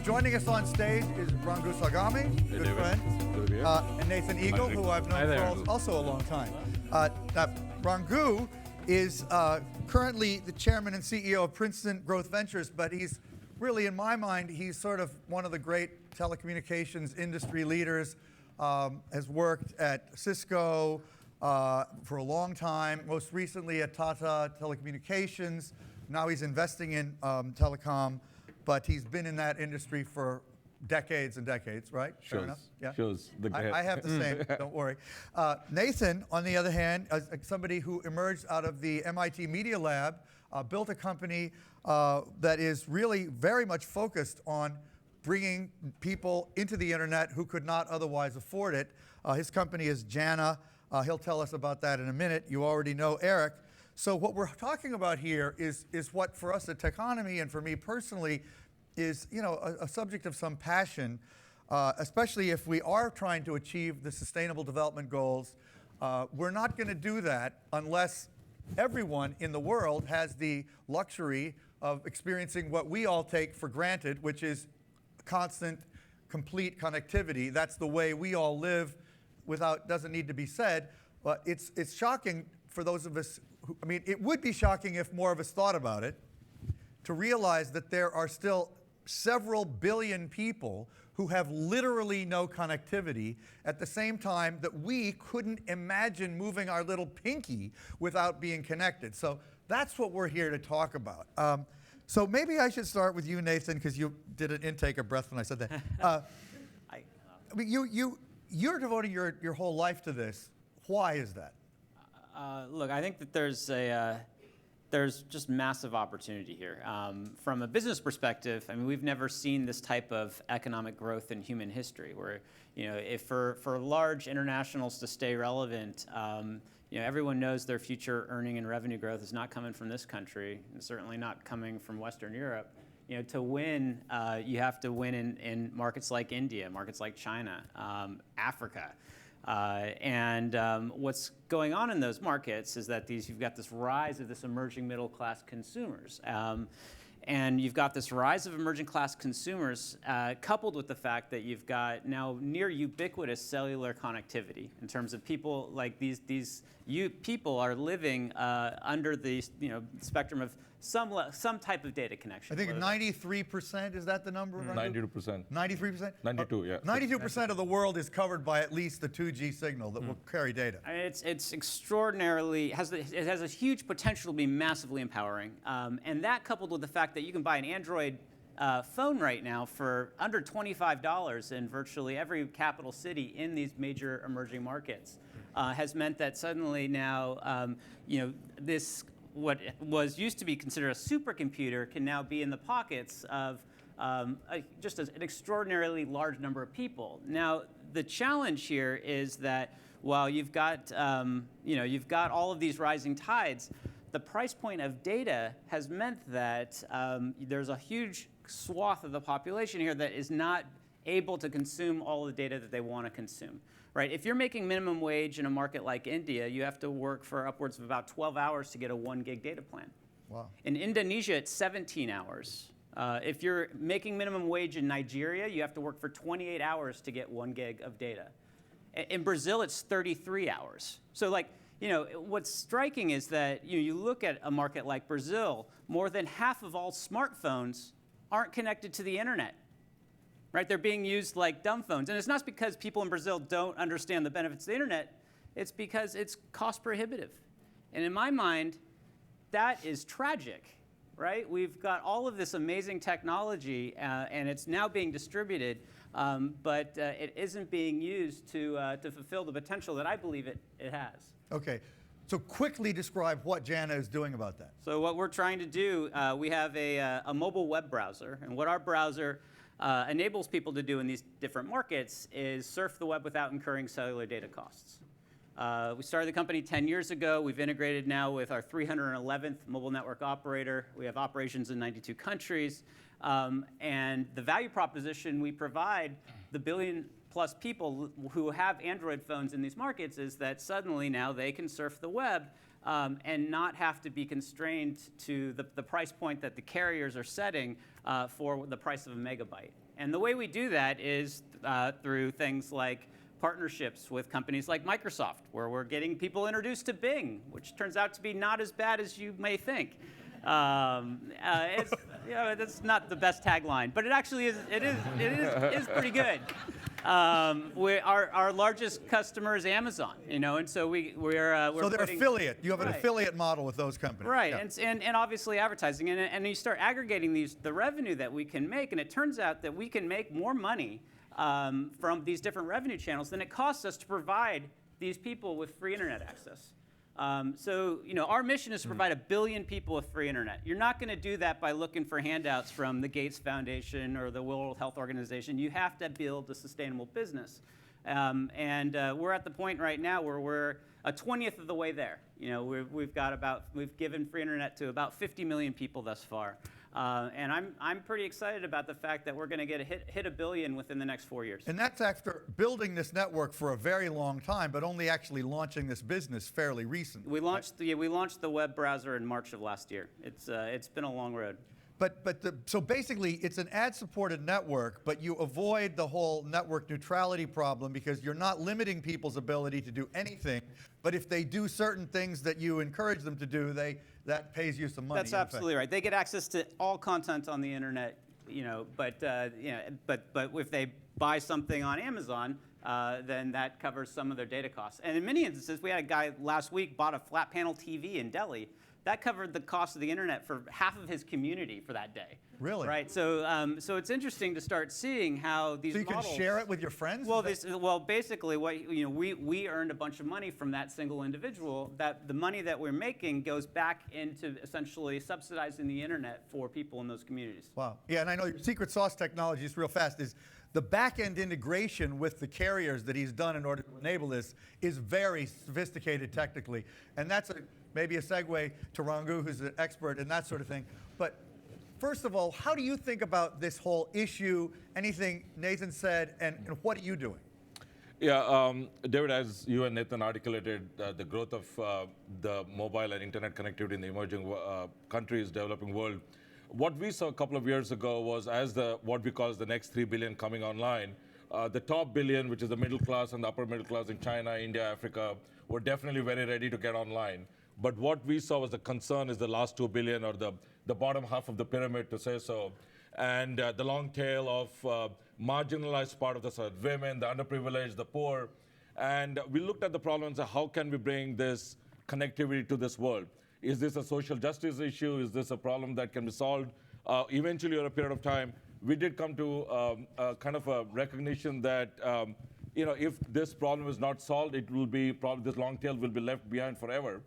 joining us on stage is Ranghu Sagami, good friend, and Nathan Eagle, who I've known for also a long time. Ranghu is currently the chairman and CEO of Princeton Growth Ventures, but he's really, in my mind, he's sort of one of the great telecommunications industry leaders, has worked at Cisco for a long time, most recently at Tata Telecommunications. Now he's investing in telecom, but he's been in that industry for decades and decades, right? Fair enough? Yeah. Shows the I have the same, don't worry. Nathan, on the other hand, as somebody who emerged out of the MIT Media Lab, built a company that is really very much focused on bringing people into the internet who could not otherwise afford it. His company is Jana. He'll tell us about that in a minute. You already know Eric. So what we're talking about here is what for us at Techonomy and for me personally is a subject of some passion, especially if we are trying to achieve the Sustainable Development Goals. We're not going to do that unless everyone in the world has the luxury of experiencing what we all take for granted, which is constant, complete connectivity. That's the way we all live. Doesn't need to be said, but it's shocking for those of us who, it would be shocking if more of us thought about it, to realize that there are still several billion people who have literally no connectivity at the same time that we couldn't imagine moving our little pinky without being connected. So that's what we're here to talk about. So maybe I should start with you, Nathan, because you did an intake of breath when I said that. You're devoting your whole life to this. Why is that? Look, I think that there's just massive opportunity here. From a business perspective, we've never seen this type of economic growth in human history, where if for large internationals to stay relevant, everyone knows their future earning and revenue growth is not coming from this country, and certainly not coming from Western Europe. To win, you have to win in markets like India, markets like China, Africa. What's going on in those markets is that you've got this rise of this emerging middle class consumers. And you've got this rise of emerging class consumers coupled with the fact that you've got now near ubiquitous cellular connectivity in terms of people like people are living under the spectrum of some type of data connection. I think 93%, is that the number? 92%. 93%? 92, yeah. 92% of the world is covered by at least the 2G signal that will carry data. It's extraordinarily, it has a huge potential to be massively empowering. And that coupled with the fact that you can buy an Android phone right now for under $25 in virtually every capital city in these major emerging markets has meant that suddenly now, this what was used to be considered a supercomputer can now be in the pockets of just an extraordinarily large number of people. Now, the challenge here is that while you've got all of these rising tides, the price point of data has meant that there's a huge swath of the population here that is not able to consume all the data that they want to consume. Right? If you're making minimum wage in a market like India, you have to work for upwards of about 12 hours to get a 1 gig data plan. Wow. In Indonesia, it's 17 hours. If you're making minimum wage in Nigeria, you have to work for 28 hours to get 1 gig of data. In Brazil, it's 33 hours. So what's striking is that you look at a market like Brazil, more than half of all smartphones aren't connected to the internet. Right? They're being used like dumb phones. And it's not because people in Brazil don't understand the benefits of the internet. It's because it's cost prohibitive. And in my mind, that is tragic. Right? We've got all of this amazing technology, and it's now being distributed, but it isn't being used to fulfill the potential that I believe it has. Okay. So quickly describe what Jana is doing about that. So what we're trying to do, we have a mobile web browser. And what our browser enables people to do in these different markets is surf the web without incurring cellular data costs. We started the company 10 years ago. We've integrated now with our 311th mobile network operator. We have operations in 92 countries. And the value proposition we provide the billion-plus people who have Android phones in these markets is that suddenly now they can surf the web and not have to be constrained to the price point that the carriers are setting for the price of a megabyte. And the way we do that is through things like partnerships with companies like Microsoft, where we're getting people introduced to Bing, which turns out to be not as bad as you may think. It's, that's not the best tagline, but it actually is. It is pretty good. Our largest customer is Amazon, and so we're so they're affiliate. You have an affiliate model with those companies, right? Yeah. And obviously advertising, and you start aggregating the revenue that we can make, and it turns out that we can make more money from these different revenue channels than it costs us to provide these people with free internet access. So, our mission is to provide 1 billion people with free internet. You're not going to do that by looking for handouts from the Gates Foundation or the World Health Organization. You have to build a sustainable business. And we're at the point right now where we're a 20th of the way there. We've given free internet to about 50 million people thus far. And I'm pretty excited about the fact that we're going to hit 1 billion within the next 4 years. And that's after building this network for a very long time, but only actually launching this business fairly recently. We launched the web browser in March of last year. It's been a long road. So basically, it's an ad-supported network, but you avoid the whole network neutrality problem because you're not limiting people's ability to do anything. But if they do certain things that you encourage them to do, that pays you some money. That's absolutely right. They get access to all content on the internet, but if they buy something on Amazon, then that covers some of their data costs. And in many instances, we had a guy last week bought a flat panel TV in Delhi. That covered the cost of the internet for half of his community for that day. Really? Right. So it's interesting to start seeing how these models. So you can share it with your friends? Well, basically, we earned a bunch of money from that single individual. That the money that we're making goes back into essentially subsidizing the internet for people in those communities. Wow. Yeah, and I know your secret sauce technology, just real fast, is the back-end integration with the carriers that he's done in order to enable this is very sophisticated technically, and that's maybe a segue to Ranghu, who's an expert in that sort of thing. But first of all, how do you think about this whole issue, anything Nathan said, and what are you doing? Yeah, David, as you and Nathan articulated, the growth of the mobile and internet connectivity in the emerging countries, developing world, what we saw a couple of years ago was as what we call the next 3 billion coming online, the top billion, which is the middle class and the upper middle class in China, India, Africa, were definitely very ready to get online. But what we saw was the concern is the last 2 billion, or the bottom half of the pyramid, to say so, and the long tail of marginalized part of the society, women, the underprivileged, the poor. And we looked at the problem and said, how can we bring this connectivity to this world? Is this a social justice issue? Is this a problem that can be solved eventually over a period of time? We did come to kind of a recognition that if this problem is not solved, it will be probably this long tail will be left behind forever.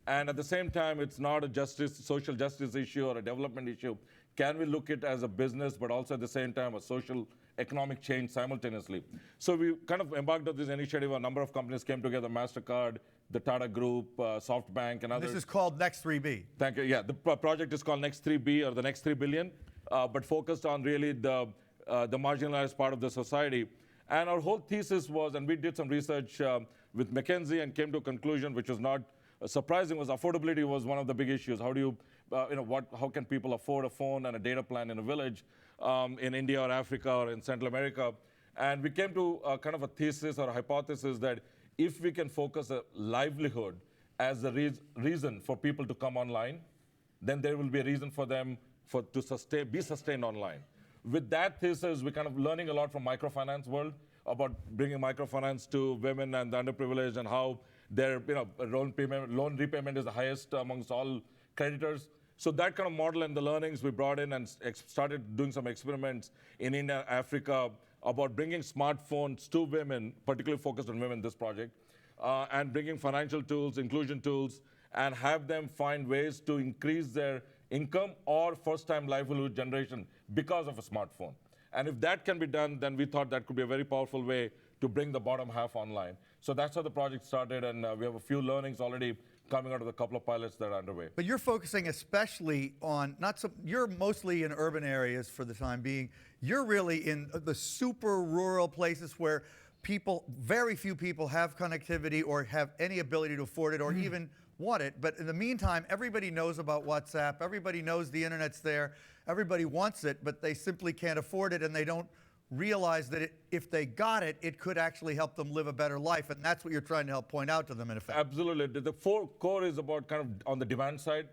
And at the same time, it's not a social justice issue or a development issue. Can we look at it as a business, but also at the same time a social economic change simultaneously? So we kind of embarked on this initiative. A number of companies came together, MasterCard, the Tata Group, SoftBank, and others. This is called Next 3B. Thank you. Yeah, the project is called Next 3B, or the Next 3 Billion, but focused on really the marginalized part of the society. And our whole thesis was, and we did some research with McKinsey and came to a conclusion which was not surprising, was affordability was one of the big issues. How do you, how can people afford a phone and a data plan in a village in India or Africa or in Central America? And we came to kind of a thesis or a hypothesis that if we can focus a livelihood as the reason for people to come online, then there will be a reason for them to be sustained online. With that thesis, we're kind of learning a lot from microfinance world about bringing microfinance to women and the underprivileged, and how their loan repayment is the highest amongst all creditors. So that kind of model and the learnings we brought in and started doing some experiments in India, Africa, about bringing smartphones to women, particularly focused on women, this project, and bringing financial tools, inclusion tools, and have them find ways to increase their income or first-time livelihood generation because of a smartphone. And if that can be done, then we thought that could be a very powerful way to bring the bottom half online. So that's how the project started, and we have a few learnings already coming out of the couple of pilots that are underway. But you're focusing especially on, you're mostly in urban areas for the time being. You're really in the super rural places where very few people have connectivity or have any ability to afford it or even want it. But in the meantime, everybody knows about WhatsApp. Everybody knows the internet's there. Everybody wants it, but they simply can't afford it, and they don't realize that if they got it, it could actually help them live a better life. And that's what you're trying to help point out to them, in effect. Absolutely. The four core is about kind of on the demand side.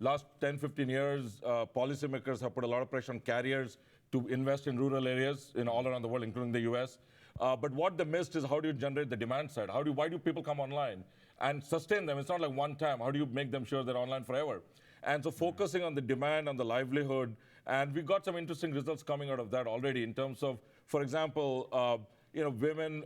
Last 10, 15 years, policymakers have put a lot of pressure on carriers to invest in rural areas all around the world, including the US. But what they missed is how do you generate the demand side? Why do people come online and sustain them? It's not like one time. How do you make them sure they're online forever? And so focusing on the demand, on the livelihood, and we got some interesting results coming out of that already in terms of, for example, women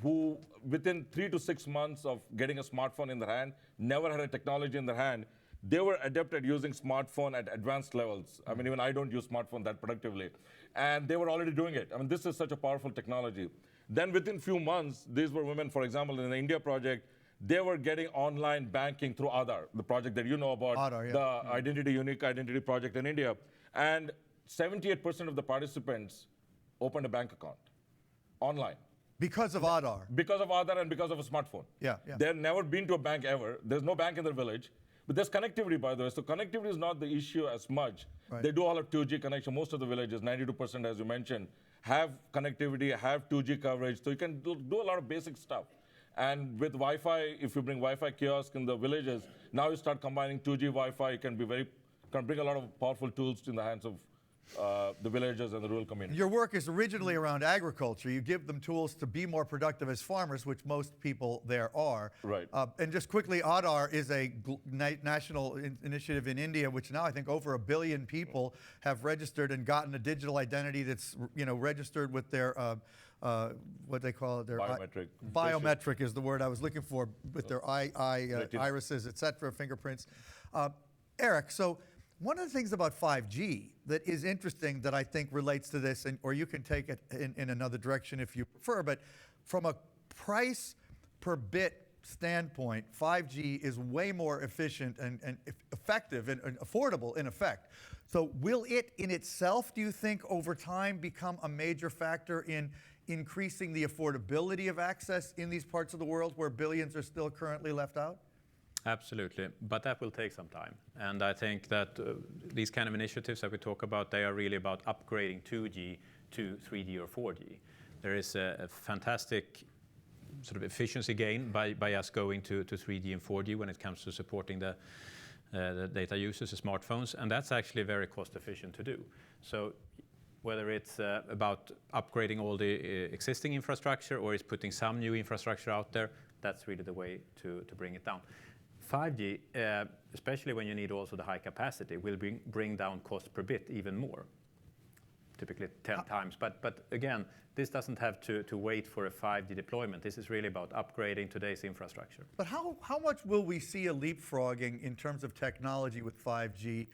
who within 3 to 6 months of getting a smartphone in their hand, never had a technology in their hand, they were adept at using smartphone at advanced levels. I mean, even I don't use smartphone that productively. And they were already doing it. I mean, this is such a powerful technology. Then within few months, these were women, for example, in the India project, they were getting online banking through Aadhaar, the project that you know about, Aadhaar, yeah. the Unique Identity Project in India. And 78% of the participants opened a bank account online. Because of Aadhaar. Because of Aadhaar and because of a smartphone. Yeah. They've never been to a bank ever. There's no bank in their village. But there's connectivity, by the way. So connectivity is not the issue as much. Right. They do all have 2G connection. Most of the villages, 92%, as you mentioned, have connectivity, have 2G coverage. So you can do a lot of basic stuff. And with Wi-Fi, if you bring Wi-Fi kiosk in the villages, now you start combining 2G Wi-Fi. You can bring a lot of powerful tools in the hands of the villagers and the rural communities. Your work is originally around agriculture. You give them tools to be more productive as farmers, which most people there are. Right. And just quickly, Aadhaar is a national initiative in India, which now I think over 1 billion people have registered and gotten a digital identity that's registered with their what they call it, their Biometric. Biometric is the word I was looking for, with their irises, et cetera, fingerprints. Eric, so one of the things about 5G that is interesting that I think relates to this, or you can take it in another direction if you prefer, but from a price per bit standpoint, 5G is way more efficient and effective and affordable in effect. So will it in itself, do you think, over time become a major factor in increasing the affordability of access in these parts of the world where billions are still currently left out? Absolutely, but that will take some time. And I think that these kind of initiatives that we talk about, they are really about upgrading 2G to 3G or 4G. There is a fantastic sort of efficiency gain by us going to 3G and 4G when it comes to supporting the data users, the smartphones, and that's actually very cost efficient to do. So whether it's about upgrading all the existing infrastructure or it's putting some new infrastructure out there, that's really the way to bring it down. 5G, especially when you need also the high capacity, will bring down cost per bit even more, typically 10 times. But again, this doesn't have to wait for a 5G deployment. This is really about upgrading today's infrastructure. But how much will we see a leapfrogging in terms of technology with 5G,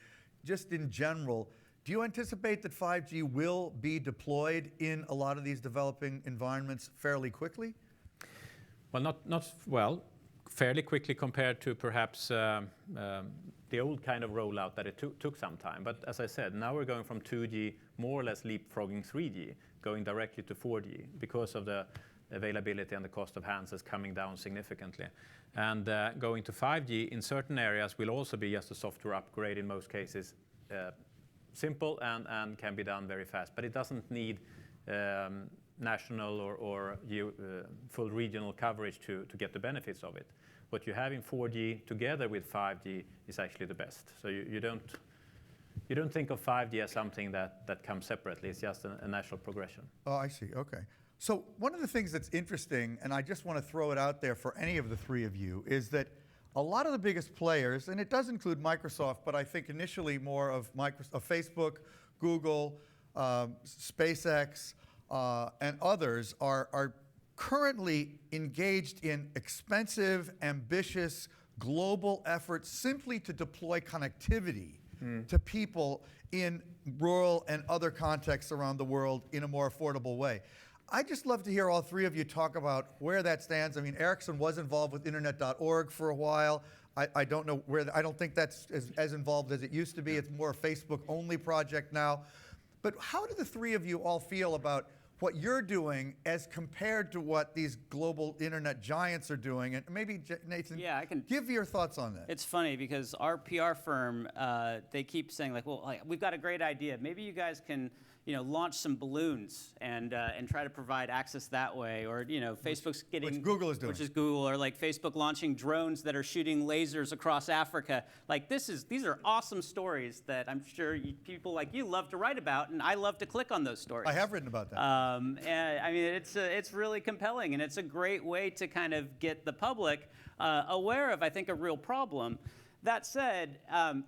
just in general? Do you anticipate that 5G will be deployed in a lot of these developing environments fairly quickly? Well, fairly quickly compared to perhaps the old kind of rollout that it took some time. But as I said, now we're going from 2G, more or less leapfrogging 3G, going directly to 4G because of the availability and the cost of handsets coming down significantly. And going to 5G in certain areas will also be just a software upgrade in most cases. Simple and can be done very fast, but it doesn't need national or full regional coverage to get the benefits of it. What you have in 4G together with 5G is actually the best. So you don't think of 5G as something that comes separately. It's just a natural progression. Oh, I see. Okay. So one of the things that's interesting, and I just want to throw it out there for any of the three of you, is that a lot of the biggest players, and it does include Microsoft, but I think initially more of Facebook, Google, SpaceX, and others are currently engaged in expensive, ambitious, global efforts simply to deploy connectivity to people in rural and other contexts around the world in a more affordable way. I'd just love to hear all three of you talk about where that stands. I mean, Ericsson was involved with Internet.org for a while. I don't know where, I don't think that's as involved as it used to be. It's more a Facebook-only project now. But how do the three of you all feel about what you're doing as compared to what these global internet giants are doing. And maybe, Nathan, Yeah, I can- give your thoughts on that. It's funny because our PR firm, they keep saying like, well, we've got a great idea. Maybe you guys can, launch some balloons and try to provide access that way, or Facebook's getting which Google is doing. which is Google, or like Facebook launching drones that are shooting lasers across Africa. Like these are awesome stories that I'm sure people like you love to write about, and I love to click on those stories. I have written about that. And I mean, it's really compelling, and it's a great way to kind of get the public aware of, I think, a real problem. That said,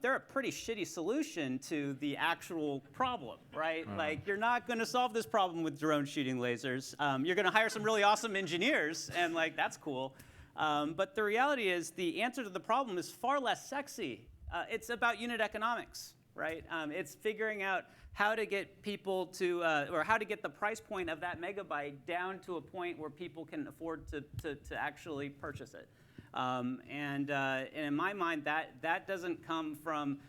they're a pretty shitty solution to the actual problem, right? Like, you're not going to solve this problem with drone shooting lasers. You're going to hire some really awesome engineers, and like that's cool. But the reality is, the answer to the problem is far less sexy. It's about unit economics, right? It's figuring out how to get people to, or how to get the price point of that megabyte down to a point where people can afford to actually purchase it. And in my mind, that doesn't come from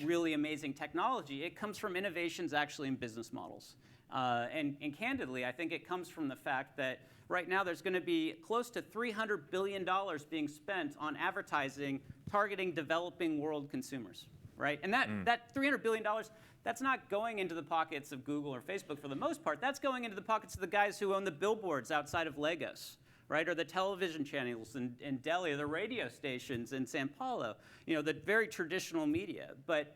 really amazing technology. It comes from innovations actually in business models. And candidly, I think it comes from the fact that right now there's going to be close to $300 billion being spent on advertising targeting developing world consumers, right? And that $300 billion, that's not going into the pockets of Google or Facebook for the most part. That's going into the pockets of the guys who own the billboards outside of Lagos, right, or the television channels in Delhi, or the radio stations in Sao Paulo, the very traditional media. But,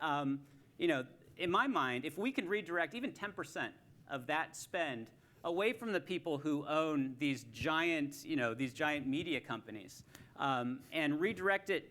in my mind, if we can redirect even 10% of that spend away from the people who own these giant media companies, and redirect it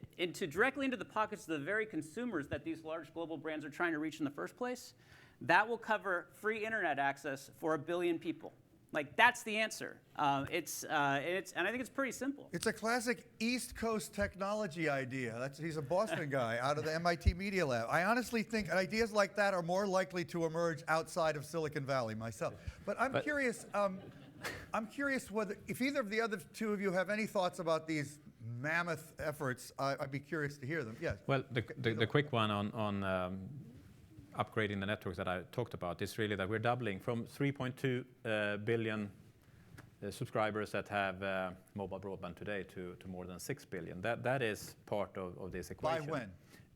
directly into the pockets of the very consumers that these large global brands are trying to reach in the first place, that will cover free internet access for 1 billion people. Like, that's the answer. And I think it's pretty simple. It's a classic East Coast technology idea. He's a Boston guy out of the MIT Media Lab. I honestly think ideas like that are more likely to emerge outside of Silicon Valley myself. But I'm curious. I'm curious whether, if either of the other two of you have any thoughts about these mammoth efforts. I'd be curious to hear them. Yes. Well, the quick one on upgrading the networks that I talked about is really that we're doubling from 3.2 billion subscribers that have mobile broadband today to more than 6 billion. That is part of this equation. By when?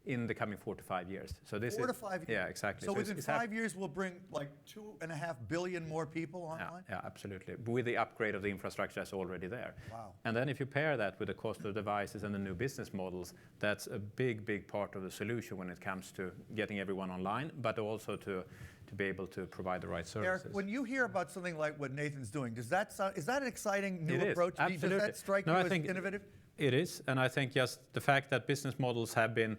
In the coming 4 to 5 years. So this 4 is, to 5 years? Yeah, exactly. So within 5 years, we'll bring like 2.5 billion more people online? Yeah, absolutely. With the upgrade of the infrastructure that's already there. Wow. And then if you pair that with the cost of devices and the new business models, that's a big part of the solution when it comes to getting everyone online, but also to be able to provide the right services. Eric, when you hear about something like what Nathan's doing, is that an exciting new It is, approach? absolutely. Does that strike you as innovative? It is, and I think just the fact that business models have been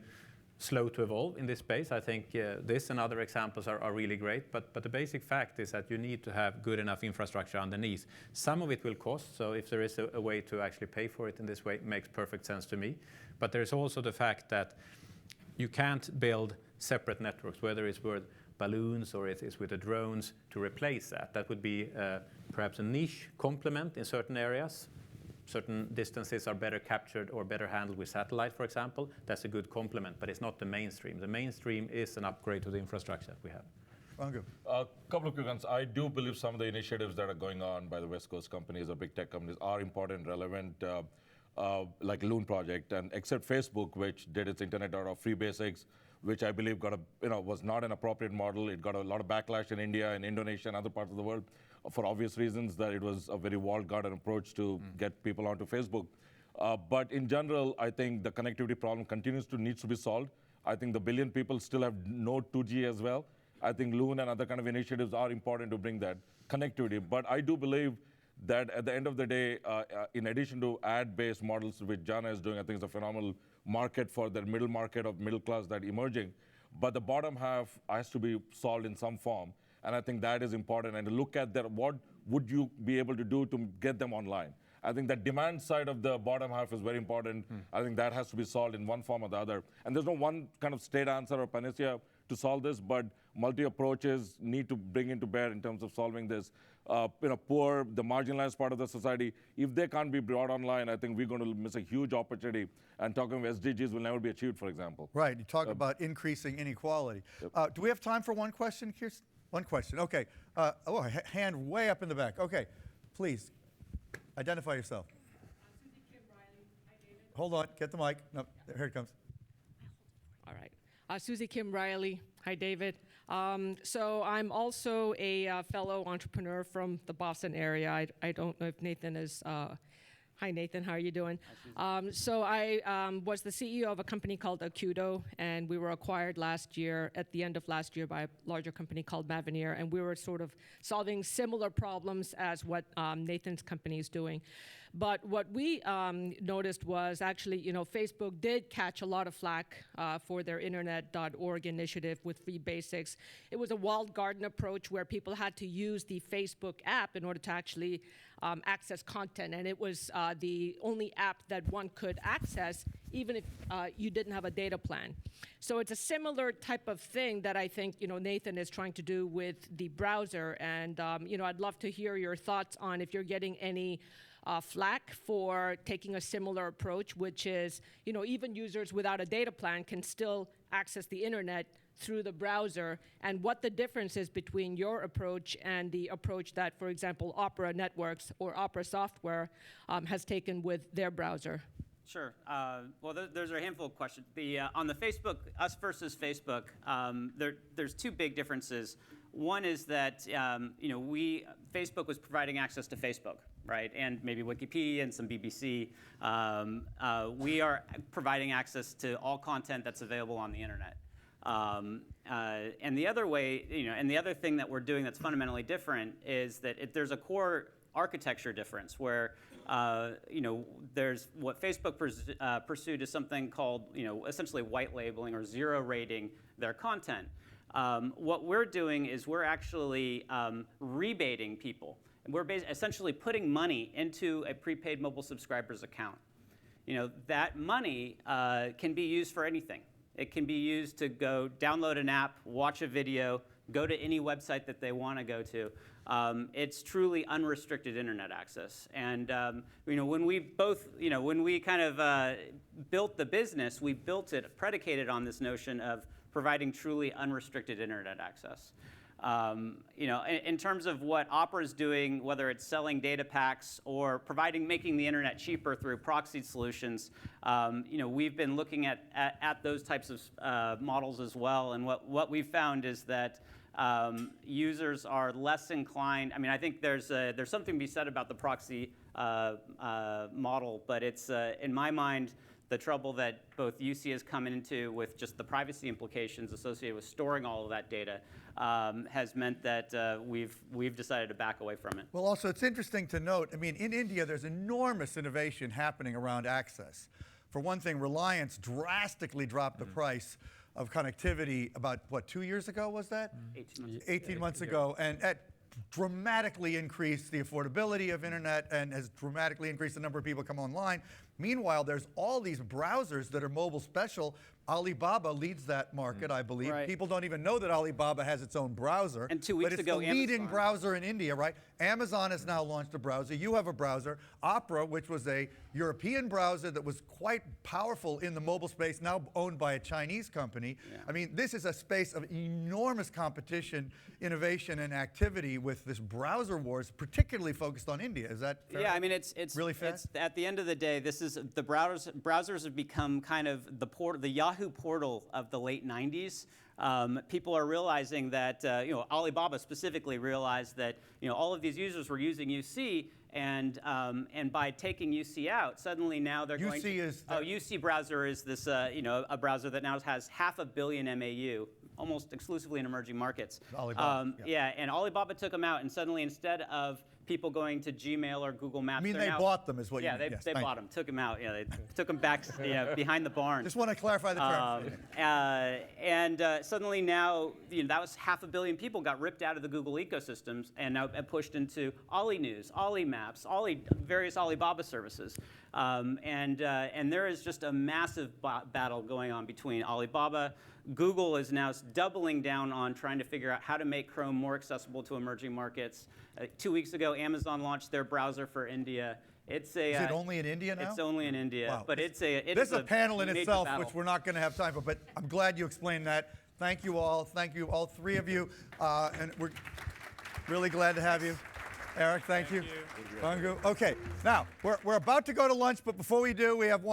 slow to evolve in this space, I think this and other examples are really great, but the basic fact is that you need to have good enough infrastructure underneath. Some of it will cost, so if there is a way to actually pay for it in this way, it makes perfect sense to me. But there's also the fact that you can't build separate networks, whether it's with balloons or it's with the drones, to replace that. That would be perhaps a niche complement in certain areas. Certain distances are better captured or better handled with satellite, for example. That's a good complement, but it's not the mainstream. The mainstream is an upgrade to the infrastructure that we have. Rangu. A couple of quick ones. I do believe some of the initiatives that are going on by the West Coast companies or big tech companies are important, relevant, like Loon Project, and except Facebook, which did its internet out of free basics, which I believe was not an appropriate model. It got a lot of backlash in India and Indonesia and other parts of the world for obvious reasons, that it was a very walled garden approach to get people onto Facebook. But in general, I think the connectivity problem needs to be solved. I think the billion people still have no 2G as well. I think Loon and other kind of initiatives are important to bring that connectivity. But I do believe that at the end of the day, in addition to ad-based models, which Jana is doing, I think it's a phenomenal market for the middle market of middle class that emerging. But the bottom half has to be solved in some form. And I think that is important. And to look at that, what would you be able to do to get them online? I think that demand side of the bottom half is very important. I think that has to be solved in one form or the other. And there's no one kind of state answer or panacea to solve this, but multi-approaches need to bring into bear in terms of solving this. Poor, the marginalized part of the society, if they can't be brought online, I think we're going to miss a huge opportunity. And talking about SDGs will never be achieved, for example. Right. You talk about increasing inequality. Do we have time for one question, Kirsten? One question. Okay. Hand way up in the back. Okay. Please identify yourself. Susie Kim Riley. Hi, David. Hold on. Get the mic. No, here it comes. All right. Susie Kim Riley. Hi, David. So I'm also a fellow entrepreneur from the Boston area. I don't know if Nathan is. Hi, Nathan. How are you doing? So I was the CEO of a company called Acuto, and we were acquired at the end of last year, by a larger company called Mavenir, and we were sort of solving similar problems as what Nathan's company is doing. But what we noticed was actually, Facebook did catch a lot of flack for their Internet.org initiative with Free Basics. It was a walled garden approach where people had to use the Facebook app in order to actually access content, and it was the only app that one could access even if you didn't have a data plan. So it's a similar type of thing that I think Nathan is trying to do with the browser, and I'd love to hear your thoughts on if you're getting any flack for taking a similar approach, which is, even users without a data plan can still access the internet through the browser, and what the difference is between your approach and the approach that, for example, Opera Networks or Opera Software has taken with their browser. Sure. Well, there's a handful of questions. On the Facebook, us versus Facebook, there's two big differences. One is that Facebook was providing access to Facebook, right, and maybe Wikipedia and some BBC. We are providing access to all content that's available on the internet. And the other way, and the other thing that we're doing that's fundamentally different is that there's a core architecture difference where, there's what Facebook pursued is something called, essentially white labeling or zero rating their content. What we're doing is we're actually rebating people. We're essentially putting money into a prepaid mobile subscriber's account. That money can be used for anything. It can be used to go download an app, watch a video, go to any website that they want to go to. It's truly unrestricted internet access. And when we kind of built the business, we built it predicated on this notion of providing truly unrestricted internet access. In terms of what Opera is doing, whether it's selling data packs or making the internet cheaper through proxy solutions, we've been looking at those types of models as well. And what we've found is that users are less inclined. I mean, I think there's something to be said about the proxy model, but it's in my mind, the trouble that both UC has come into with just the privacy implications associated with storing all of that data has meant that we've decided to back away from it. Well, also, it's interesting to note, I mean, in India, there's enormous innovation happening around access. For one thing, Reliance drastically dropped the price of connectivity about, 2 years ago was that? 18 months. 18 months ago, and that dramatically increased the affordability of internet and has dramatically increased the number of people come online. Meanwhile, there's all these browsers that are mobile special. Alibaba leads that market, I believe. Right. People don't even know that Alibaba has its own browser. And 2 weeks ago, but it's the leading Amazon. browser in India, right? Amazon has now launched a browser. You have a browser. Opera, which was a European browser that was quite powerful in the mobile space, now owned by a Chinese company. Yeah. I mean, this is a space of enormous competition, innovation, and activity with this browser wars, particularly focused on India. Is that fair? Yeah, I mean, it's really fast? It's, at the end of the day, this is the browsers have become kind of the Yahoo portal of the late 90s. People are realizing that Alibaba specifically realized that all of these users were using UC, and by taking UC out, suddenly now they're going to UC browser is this a browser that now has 500 million MAU, almost exclusively in emerging markets. Alibaba, and Alibaba took them out, and suddenly instead of people going to Gmail or Google Maps, I mean, they bought them is what you mean. Yeah, they bought them, took them out. Yeah, they took them back behind the barn. Just want to clarify the term. Suddenly now, that was 500 million people got ripped out of the Google ecosystems and now pushed into Ollie News, Ollie Maps, various Alibaba services. And there is just a massive battle going on between Alibaba. Google is now doubling down on trying to figure out how to make Chrome more accessible to emerging markets. 2 weeks ago, Amazon launched their browser for India. Is it only in India now? It's only in India, Wow. but This is a panel in major itself, battle. which we're not going to have time for, but I'm glad you explained that. Thank you all. Thank you, all three of you. And we're really glad to have you. Eric, thank you. Bangu. Okay, now, we're about to go to lunch, but before we do, we have one